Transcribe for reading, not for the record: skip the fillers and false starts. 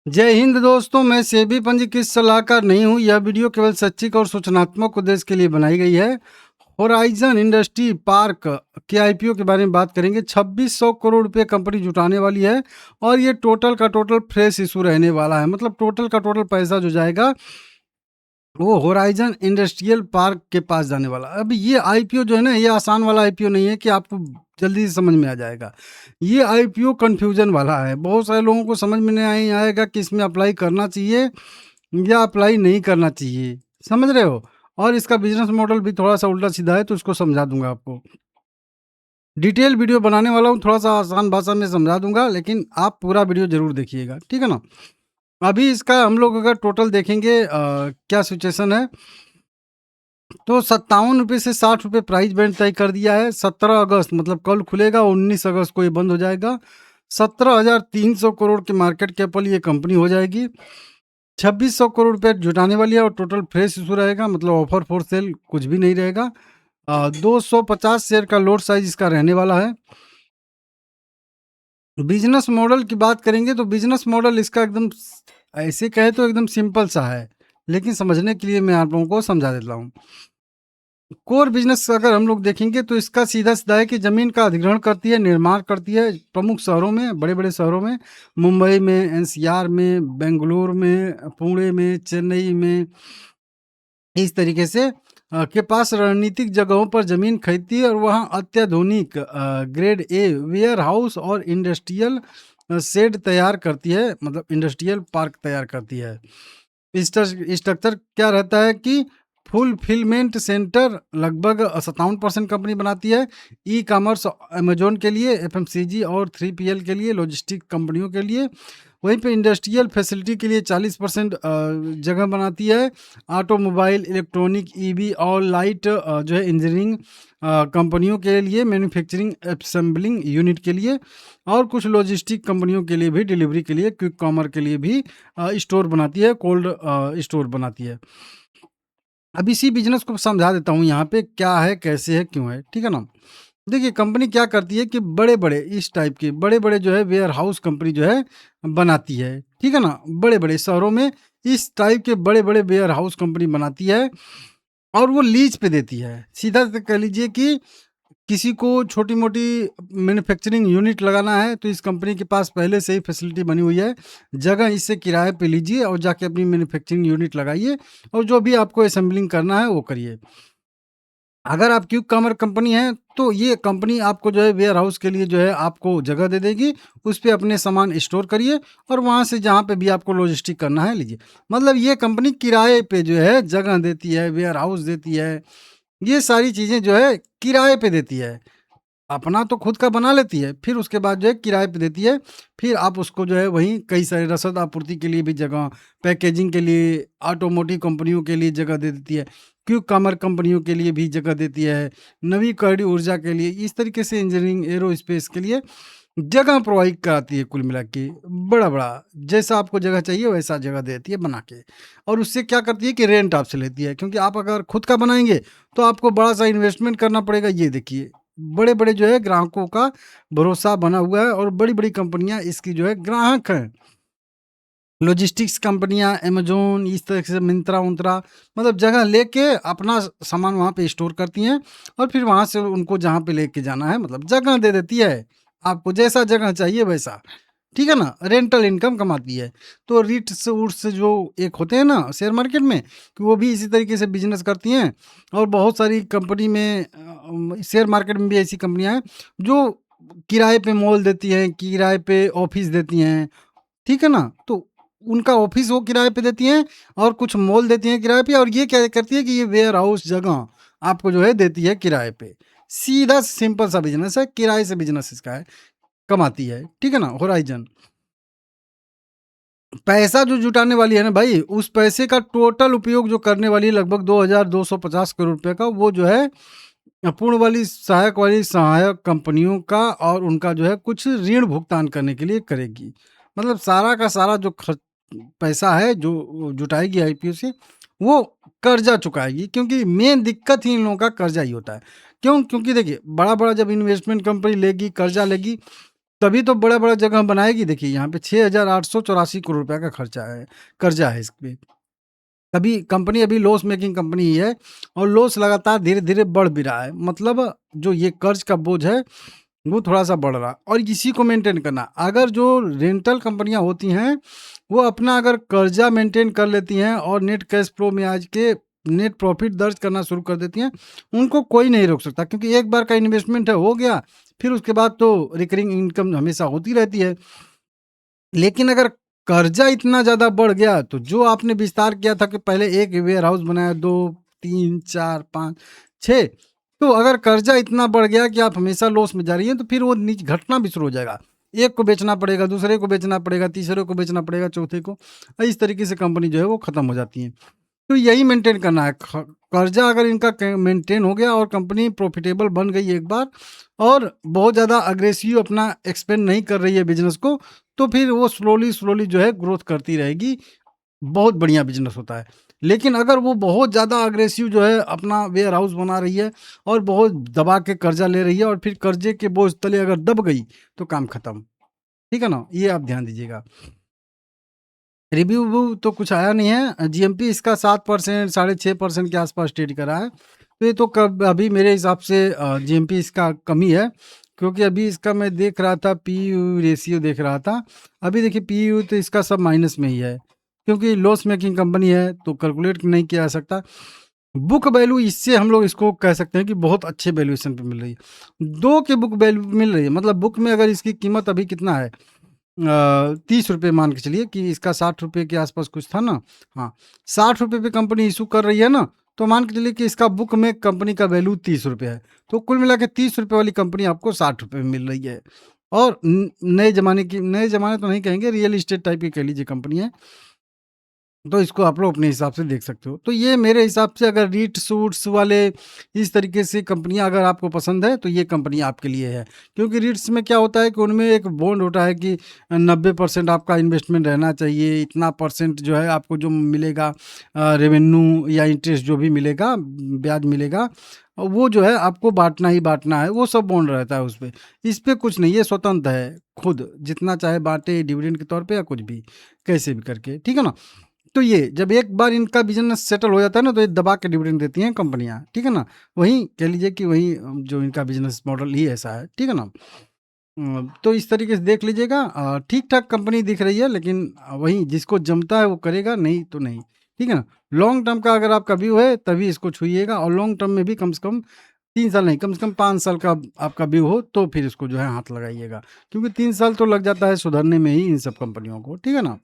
जय हिंद दोस्तों, मैं सेबी पंजीकृत सलाहकार नहीं हूँ। यह वीडियो केवल शैक्षिक और सूचनात्मक उद्देश्य के लिए बनाई गई है। होराइजन इंडस्ट्री पार्क के आईपीओ के बारे में बात करेंगे। 2600 करोड़ रुपए कंपनी जुटाने वाली है और ये टोटल का टोटल फ्रेश इशू रहने वाला है। मतलब टोटल का टोटल पैसा जो जाएगा वो होराइजन इंडस्ट्रियल पार्क के पास जाने वाला। अब ये आईपीओ जो है ना, ये आसान वाला आईपीओ नहीं है कि आपको जल्दी से समझ में आ जाएगा। ये आईपीओ कंफ्यूजन वाला है। बहुत सारे लोगों को समझ में नहीं आएगा कि इसमें अप्लाई करना चाहिए या अप्लाई नहीं करना चाहिए। समझ रहे हो? और इसका बिजनेस मॉडल भी थोड़ा सा उल्टा सीधा है, तो उसको समझा दूंगा आपको। डिटेल वीडियो बनाने वाला हूँ, थोड़ा सा आसान भाषा में समझा दूंगा, लेकिन आप पूरा वीडियो जरूर देखिएगा, ठीक है ना। अभी इसका हम लोग अगर टोटल देखेंगे क्या सिचुएशन है, तो 57 रुपये से 60 रुपये प्राइस बैंड तय कर दिया है। 17 अगस्त मतलब कल खुलेगा, 19 अगस्त को ये बंद हो जाएगा। 17,300 करोड़ के मार्केट कैप वाली ये कंपनी हो जाएगी। 2600 करोड़ रुपये जुटाने वाली है और टोटल फ्रेश इशू रहेगा, मतलब ऑफर फॉर सेल कुछ भी नहीं रहेगा। 250 शेयर का लोड साइज इसका रहने वाला है। बिजनेस मॉडल की बात करेंगे तो बिजनेस मॉडल इसका एकदम ऐसे कहे तो एकदम सिंपल सा है, लेकिन समझने के लिए मैं आप लोगों को समझा देता हूँ। कोर बिजनेस अगर हम लोग देखेंगे तो इसका सीधा सीधा है कि ज़मीन का अधिग्रहण करती है, निर्माण करती है प्रमुख शहरों में, बड़े-बड़े शहरों में, मुंबई में, एनसीआर में, बेंगलुरु में, पुणे में, चेन्नई में, इस तरीके से के पास रणनीतिक जगहों पर ज़मीन खरीदती है और वहाँ अत्याधुनिक ग्रेड ए वेयर हाउस और इंडस्ट्रियल शेड तैयार करती है, मतलब इंडस्ट्रियल पार्क तैयार करती है। स्ट्रक्चर क्या रहता है कि फुलफिलमेंट सेंटर लगभग 57% कंपनी बनाती है। ई कॉमर्स अमेजोन के लिए, एफएमसीजी और 3पीएल के लिए, लॉजिस्टिक कंपनियों के लिए। वहीं पे इंडस्ट्रियल फैसिलिटी के लिए 40% जगह बनाती है। ऑटोमोबाइल, इलेक्ट्रॉनिक, ईवी और लाइट जो है इंजीनियरिंग कंपनियों के लिए, मैन्युफैक्चरिंग असेंबलिंग यूनिट के लिए, और कुछ लॉजिस्टिक कंपनियों के लिए भी, डिलीवरी के लिए, क्विक कॉमर के लिए भी स्टोर बनाती है, कोल्ड स्टोर बनाती है। अब इसी बिजनेस को समझा देता हूँ यहाँ पे, क्या है, कैसे है, क्यों है, ठीक है ना। देखिए कंपनी क्या करती है कि बड़े बड़े इस टाइप के बड़े बड़े जो है वेयर हाउस कंपनी जो है बनाती है, ठीक है ना। बड़े बड़े शहरों में इस टाइप के बड़े बड़े वेयर हाउस कंपनी बनाती है और वो लीज पे देती है। सीधा से कह लीजिए कि किसी को छोटी-मोटी मैन्युफैक्चरिंग यूनिट लगाना है, तो इस कंपनी के पास पहले से ही फैसिलिटी बनी हुई है। जगह इससे किराए पे लीजिए और जाके अपनी मैन्युफैक्चरिंग यूनिट लगाइए और जो भी आपको असेंबलिंग करना है, वो करिए। अगर आप क्विक कॉमर्स कंपनी है, तो ये कंपनी आपको जो है वेयर हाउस के लिए जो है आपको जगह दे देगी, उस पे अपने सामान स्टोर करिए और वहाँ से जहाँ पे भी आपको लॉजिस्टिक करना है, लीजिए। मतलब ये कंपनी किराए पे जो है जगह देती है, वेयर हाउस देती है, ये सारी चीज़ें जो है किराए पे देती है। अपना तो खुद का बना लेती है, फिर उसके बाद जो है किराए पे देती है। फिर आप उसको जो है वहीं कई सारे रसद आपूर्ति के लिए भी जगह, पैकेजिंग के लिए, ऑटोमोटिव कंपनियों के लिए जगह दे देती है, क्विक कॉमर्स कंपनियों के लिए भी जगह देती है, नवीकरणीय ऊर्जा के लिए, इस तरीके से इंजीनियरिंग, एरोस्पेस के लिए जगह प्रोवाइड कराती है कुल मिला के। बड़ा-बड़ा जैसा आपको जगह चाहिए वैसा जगह देती है बना के। और उससे क्या करती है कि रेंट आपसे लेती है, क्योंकि आप अगर खुद का बनाएँगे तो आपको बड़ा-सा इन्वेस्टमेंट करना पड़ेगा। ये देखिए बड़े-बड़े जो है ग्राहकों का भरोसा बना हुआ है और बड़ी-बड़ी कंपनियाँ इसकी जो है ग्राहक हैं। लॉजिस्टिक्स कंपनियाँ, अमेज़न, इस तरह से मिंत्रा-उंत्रा, मतलब जगह लेके अपना सामान वहाँ पे स्टोर करती हैं और फिर वहाँ से उनको जहाँ पे लेके जाना है, मतलब जगह दे देती है। आपको जैसा जगह चाहिए वैसा, ठीक है ना? रेंटल इनकम कमाती है। तो रिट्स-वुड्स जो एक होते हैं ना शेयर मार्केट में, कि वो भी इसी तरीके से बिज़नेस करती हैं और बहुत सारी कंपनी में शेयर मार्केट में भी ऐसी कंपनियाँ हैं जो किराए पे मॉल देती हैं, किराए पे ऑफ़िस देती हैं, ठीक है ना? तो उनका ऑफ़िस वो किराए पे देती हैं और कुछ मॉल देती हैं किराए पे, और ये क्या करती है कि ये वेयर हाउस जगह आपको जो है देती है किराए पे। सीधा सिंपल सा बिज़नेस है, किराए से बिज़नेस इसका है, कमाती है, ठीक है ना? होराइज़न। पैसा जो जुटाने वाली है ना भाई, उस पैसे का टोटल उपयोग जो करने वाली है लगभग 2,250 करोड़ रुपए का, वो जो है पूर्ण वाली सहायक कंपनियों का और उनका जो है कुछ ऋण भुगतान करने के लिए करेगी। मतलब सारा का सारा जो खर्च पैसा है जो जुटाएगी आईपीओ से, वो कर्जा चुकाएगी, क्योंकि मेन दिक्कत ही इन लोगों का कर्जा ही होता है। क्यों? क्योंकि देखिए बड़ा-बड़ा जब इन्वेस्टमेंट कंपनी लेगी, कर्जा लेगी, तभी तो बड़ा-बड़ा जगह बनाएगी। देखिए यहाँ पे 6,884 करोड़ रुपए का खर्चा है, कर्जा है इस पे। तभी कंपनी अभी लॉस मेकिंग कंपनी ही है और लॉस लगातार धीरे-धीरे बढ़ भी रहा है। मतलब जो ये कर्ज का बोझ है, वो थोड़ा-सा बढ़ रहा है और इसी को मेंटेन करना। अगर जो रेंटल कंपनियाँ होती हैं, वो अपना अगर कर्जा मेंटेन कर लेती हैं और नेट कैश फ्लो में आज के नेट प्रॉफ़िट दर्ज करना शुरू कर देती हैं, उनको कोई नहीं रोक सकता क्योंकि एक बार का इन्वेस्टमेंट है, हो गया, फिर उसके बाद तो रिकरिंग इनकम हमेशा होती रहती है। लेकिन अगर कर्जा इतना ज़्यादा बढ़ गया, तो जो आपने विस्तार किया था कि पहले 1 वेयरहाउस बनाया, 2, 3, 4, 5, 6, तो अगर कर्जा इतना बढ़ गया कि आप हमेशा लॉस में जा रही हैं, तो फिर वो नीचे घटना भी शुरू हो जाएगा। एक को बेचना पड़ेगा, दूसरे को बेचना पड़ेगा, तीसरे को बेचना पड़ेगा, चौथे को। इस तरीके से कंपनी जो है वो खत्म हो जाती है। तो यही मेंटेन करना है। कर्जा अगर इनका मेंटेन हो गया और कंपनी प्रॉफिटेबल बन गई एक बार और बहुत ज़्यादा अग्रेसिव अपना एक्सपेंड नहीं कर रही है बिजनेस को, तो फिर वो स्लोली स्लोली जो है ग्रोथ करती रहेगी। बहुत बढ़िया बिजनेस होता है। लेकिन अगर वो बहुत ज़्यादा अग्रेसिव जो है अपना वेयर हाउस बना रही है और बहुत दबा के कर्जा ले रही है और फिर कर्जे के बोझ तले अगर दब गई, तो काम खत्म। ठीक है ना? ये आप ध्यान दीजिएगा। रिव्यू व्यू तो कुछ आया नहीं है। जीएमपी इसका 7% 6.5% के आसपास ट्रेड करा है। तो ये तो कब अभी मेरे हिसाब से जीएमपी इसका कम ही है, क्योंकि अभी इसका मैं देख रहा था पीयू रेशियो देख रहा था। अभी देखिए पीयू तो इसका सब माइनस में ही है, क्योंकि लॉस मेकिंग कंपनी है तो कैलकुलेट नहीं किया जा सकता। बुक वैल्यू इससे हम लोग इसको कह सकते हैं कि बहुत अच्छे वैल्यूएशन पे मिल रही है। 2 की बुक वैल्यू मिल रही है, मतलब बुक में अगर इसकी कीमत अभी कितना है, 30 रुपए मान के चलिए कि इसका 60 रुपए के आसपास कुछ था ना। हाँ, 60 रुपए पे कंपनी इशू कर रही है ना, तो मान के चलिए कि इसका बुक में कंपनी का वैल्यू 30 रुपए है। तो कुल मिला के 30 रुपए वाली कंपनी आपको 60 रुपए में मिल रही है। और नए ज़माने की, नए ज़माने तो नहीं कहेंगे, रियल एस्टेट टाइप की कह लीजिए कंपनी है। तो इसको आप लोग अपने हिसाब से देख सकते हो। तो ये मेरे हिसाब से अगर रीट सूट्स वाले इस तरीके से कंपनियाँ अगर आपको पसंद है, तो ये कंपनी आपके लिए है। क्योंकि रीट्स में क्या होता है कि उनमें एक बॉन्ड होता है कि 90% आपका इन्वेस्टमेंट रहना चाहिए, इतना परसेंट जो है आपको जो मिलेगा रेवेन्यू या इंटरेस्ट जो भी मिलेगा, ब्याज मिलेगा, वो जो है आपको बाँटना ही बाँटना है, वो सब बॉन्ड रहता है उसपे। इस पे कुछ नहीं, ये स्वतंत्र है, खुद जितना चाहे बाँटे डिविडेंड के तौर पे या कुछ भी, कैसे भी करके, ठीक है ना? तो ये जब एक बार इनका बिज़नेस सेटल हो जाता है ना, तो ये दबा के डिविडेंड देती हैं कंपनियाँ, ठीक है ना? वहीं कह लीजिए कि वहीं जो इनका बिज़नेस मॉडल ही ऐसा है, ठीक है ना? तो इस तरीके से देख लीजिएगा। ठीक-ठाक कंपनी दिख रही है, लेकिन वहीं जिसको जमता है वो करेगा, नहीं तो नहीं, ठीक है ना? लॉन्ग टर्म का अगर आपका व्यू है तभी इसको छुइएगा और लॉन्ग टर्म में भी कम से कम 3 साल नहीं, कम से कम 5 साल का आपका व्यू हो तो फिर इसको जो है हाथ लगाइएगा। क्योंकि 3 साल तो लग जाता है सुधरने में ही इन सब कंपनियों को, ठीक है ना?